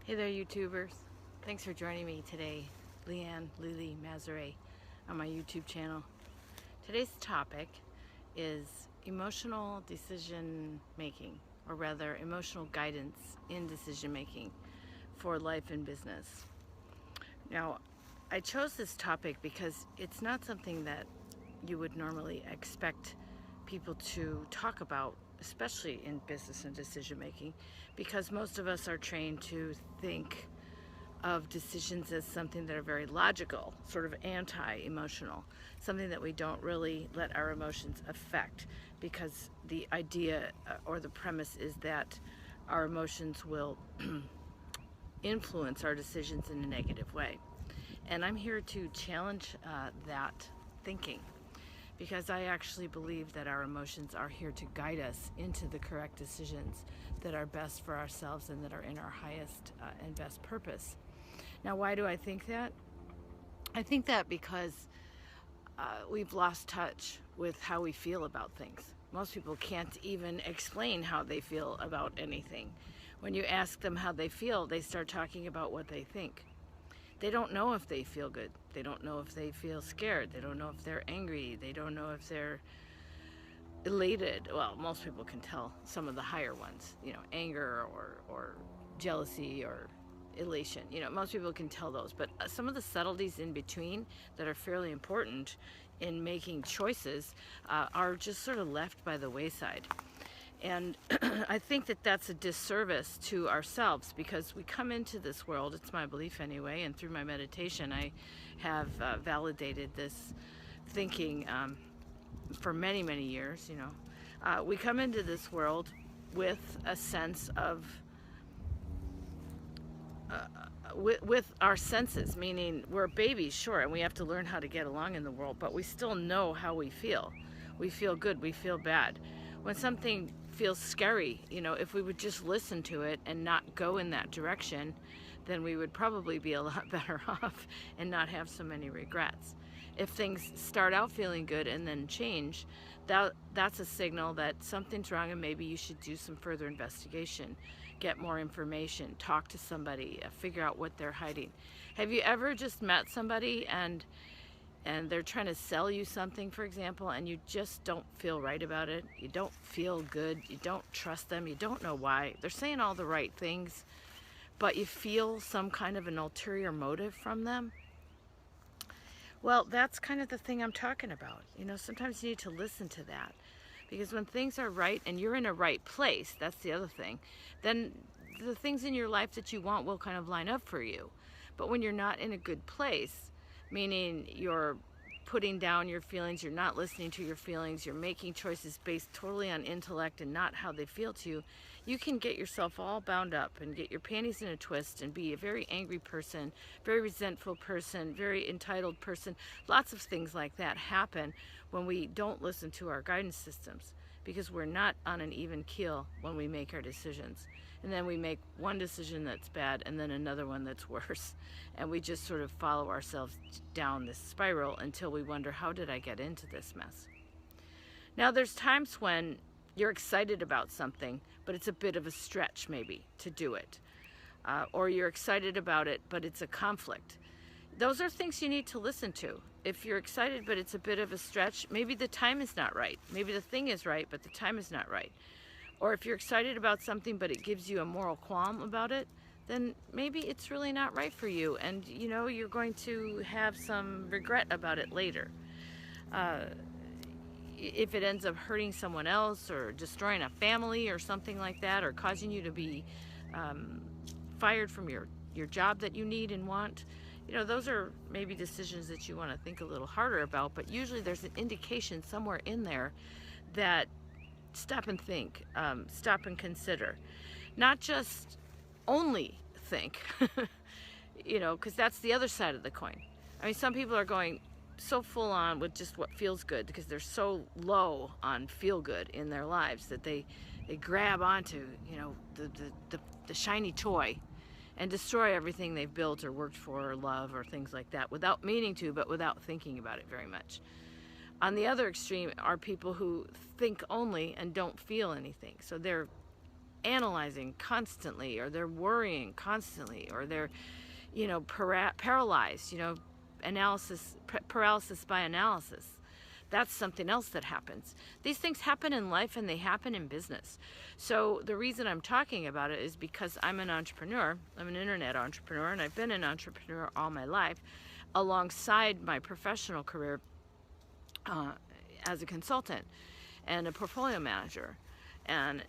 Hey there, YouTubers. Thanks for joining me today, Leanne Lily Mazare, on my YouTube channel. Today's topic is emotional decision making, or rather, emotional guidance in decision making for life and business. Now, I chose this topic because it's not something that you would normally expect people to talk about, especially in business and decision making, because most of us are trained to think of decisions as something that are very logical, sort of anti-emotional, something that we don't really let our emotions affect, because the idea or the premise is that our emotions will influence our decisions in a negative way. And I'm here to challenge that thinking, because I actually believe that our emotions are here to guide us into the correct decisions that are best for ourselves and that are in our highest and best purpose. Now, why do I think that? I think that because we've lost touch with how we feel about things. Most people can't even explain how they feel about anything. When you ask them how they feel, they start talking about what they think. They don't know if they feel good. They don't know if they feel scared. They don't know if they're angry. They don't know if they're elated. Well, most people can tell some of the higher ones, anger or jealousy or elation. Most people can tell those. But some of the subtleties in between that are fairly important in making choices are just sort of left by the wayside. And I think that that's a disservice to ourselves, because we come into this world, it's my belief anyway, and through my meditation I have validated this thinking for many, many years. We come into this world with a sense of with our senses, meaning we're babies, sure, and we have to learn how to get along in the world, but we still know how we feel. We feel good, we feel bad. When something feels scary, if we would just listen to it and not go in that direction, then we would probably be a lot better off and not have so many regrets. If things start out feeling good and then change, that's a signal that something's wrong and maybe you should do some further investigation, get more information, talk to somebody, figure out what they're hiding. Have you ever just met somebody and they're trying to sell you something, for example, and you just don't feel right about it? You don't feel good, you don't trust them, you don't know why. They're saying all the right things, but you feel some kind of an ulterior motive from them. Well, that's kind of the thing I'm talking about. Sometimes you need to listen to that, because when things are right and you're in a right place, that's the other thing, then the things in your life that you want will kind of line up for you. But when you're not in a good place, meaning you're putting down your feelings, you're not listening to your feelings, you're making choices based totally on intellect and not how they feel to you, you can get yourself all bound up and get your panties in a twist and be a very angry person, very resentful person, very entitled person. Lots of things like that happen when we don't listen to our guidance systems, because we're not on an even keel when we make our decisions. And then we make one decision that's bad and then another one that's worse. And we just sort of follow ourselves down this spiral until we wonder, how did I get into this mess? Now, there's times when you're excited about something, but it's a bit of a stretch maybe to do it. Or you're excited about it, but it's a conflict. Those are things you need to listen to. If you're excited, but it's a bit of a stretch, maybe the time is not right. Maybe the thing is right, but the time is not right. Or if you're excited about something, but it gives you a moral qualm about it, then maybe it's really not right for you. And, you're going to have some regret about it later. If it ends up hurting someone else or destroying a family or something like that, or causing you to be fired from your job that you need and want, those are maybe decisions that you want to think a little harder about. But usually there's an indication somewhere in there that stop and think, stop and consider. Not just only think, because that's the other side of the coin. I mean, some people are going so full on with just what feels good because they're so low on feel good in their lives that they grab onto, the shiny toy and destroy everything they've built or worked for or love or things like that, without meaning to, but without thinking about it very much. On the other extreme are people who think only and don't feel anything. So they're analyzing constantly, or they're worrying constantly, or they're, paralyzed, paralysis by analysis. That's something else that happens. These things happen in life and they happen in business. So the reason I'm talking about it is because I'm an entrepreneur. I'm an internet entrepreneur, and I've been an entrepreneur all my life alongside my professional career as a consultant and a portfolio manager. And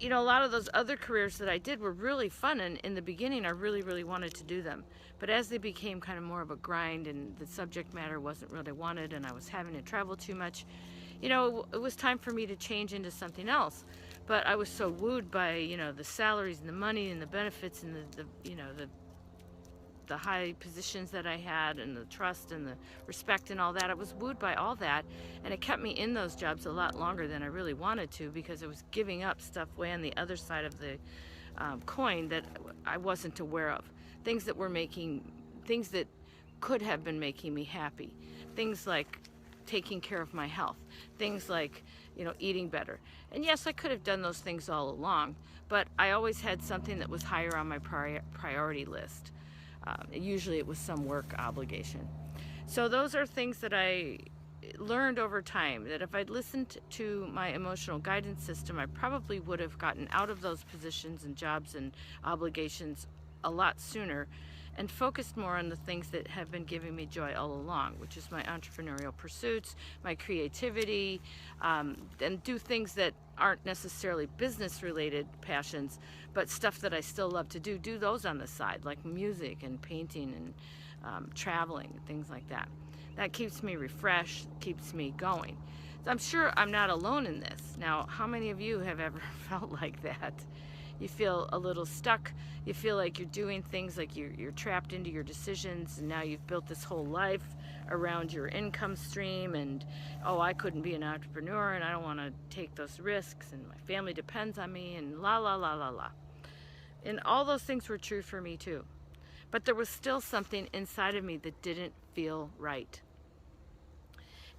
a lot of those other careers that I did were really fun, and in the beginning I really, really wanted to do them. But as they became kind of more of a grind and the subject matter wasn't what I wanted, and I was having to travel too much, it was time for me to change into something else. But I was so wooed by, the salaries and the money and the benefits and the high positions that I had, and the trust and the respect and all that. I was wooed by all that, and it kept me in those jobs a lot longer than I really wanted to, because I was giving up stuff way on the other side of the coin that I wasn't aware of. Things that could have been making me happy. Things like taking care of my health. Things like, eating better. And yes, I could have done those things all along, but I always had something that was higher on my priority list. Usually it was some work obligation. So those are things that I learned over time, that if I'd listened to my emotional guidance system, I probably would have gotten out of those positions and jobs and obligations a lot sooner, and focused more on the things that have been giving me joy all along, which is my entrepreneurial pursuits, my creativity, and do things that aren't necessarily business related passions, but stuff that I still love to do those on the side, like music and painting and traveling, things like that. That keeps me refreshed, keeps me going. So I'm sure I'm not alone in this. Now, how many of you have ever felt like that? You feel a little stuck. You feel like you're doing things, like you're trapped into your decisions, and now you've built this whole life around your income stream, and I couldn't be an entrepreneur, and I don't want to take those risks, and my family depends on me, and la la la la la. And all those things were true for me too. But there was still something inside of me that didn't feel right.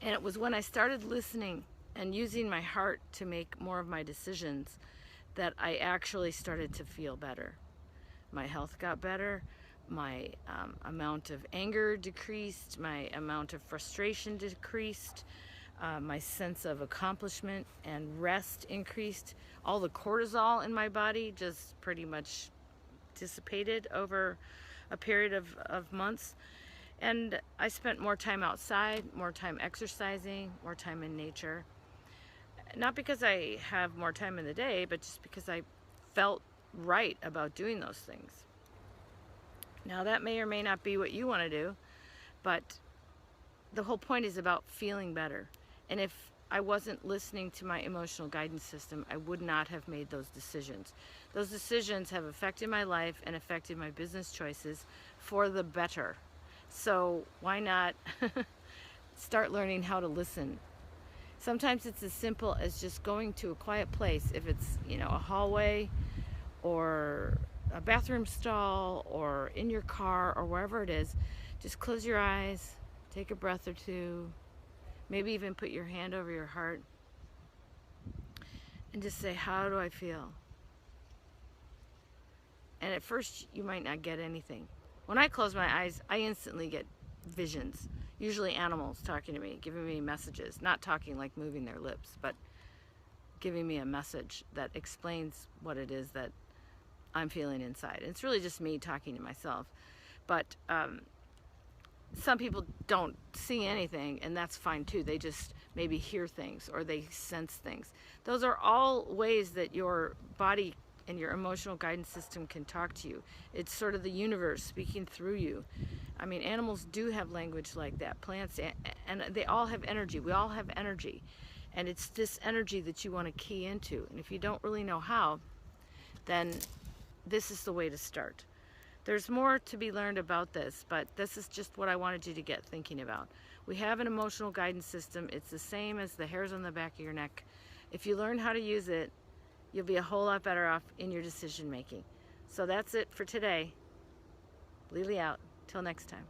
And it was when I started listening and using my heart to make more of my decisions that I actually started to feel better. My health got better, my amount of anger decreased, my amount of frustration decreased, my sense of accomplishment and rest increased. All the cortisol in my body just pretty much dissipated over a period of months. And I spent more time outside, more time exercising, more time in nature. Not because I have more time in the day, but just because I felt right about doing those things. Now, that may or may not be what you want to do, but the whole point is about feeling better. And if I wasn't listening to my emotional guidance system, I would not have made those decisions. Those decisions have affected my life and affected my business choices for the better. So why not start learning how to listen? Sometimes it's as simple as just going to a quiet place. If it's, a hallway or a bathroom stall or in your car or wherever it is, just close your eyes, take a breath or two, maybe even put your hand over your heart and just say, how do I feel? And at first you might not get anything. When I close my eyes, I instantly get visions. Usually animals talking to me, giving me messages, not talking like moving their lips, but giving me a message that explains what it is that I'm feeling inside. It's really just me talking to myself. But some people don't see anything, and that's fine too. They just maybe hear things or they sense things. Those are all ways that your body and your emotional guidance system can talk to you. It's sort of the universe speaking through you. I mean, animals do have language like that. Plants, and they all have energy. We all have energy. And it's this energy that you want to key into. And if you don't really know how, then this is the way to start. There's more to be learned about this, but this is just what I wanted you to get thinking about. We have an emotional guidance system. It's the same as the hairs on the back of your neck. If you learn how to use it, you'll be a whole lot better off in your decision making. So that's it for today. Lily out. Till next time.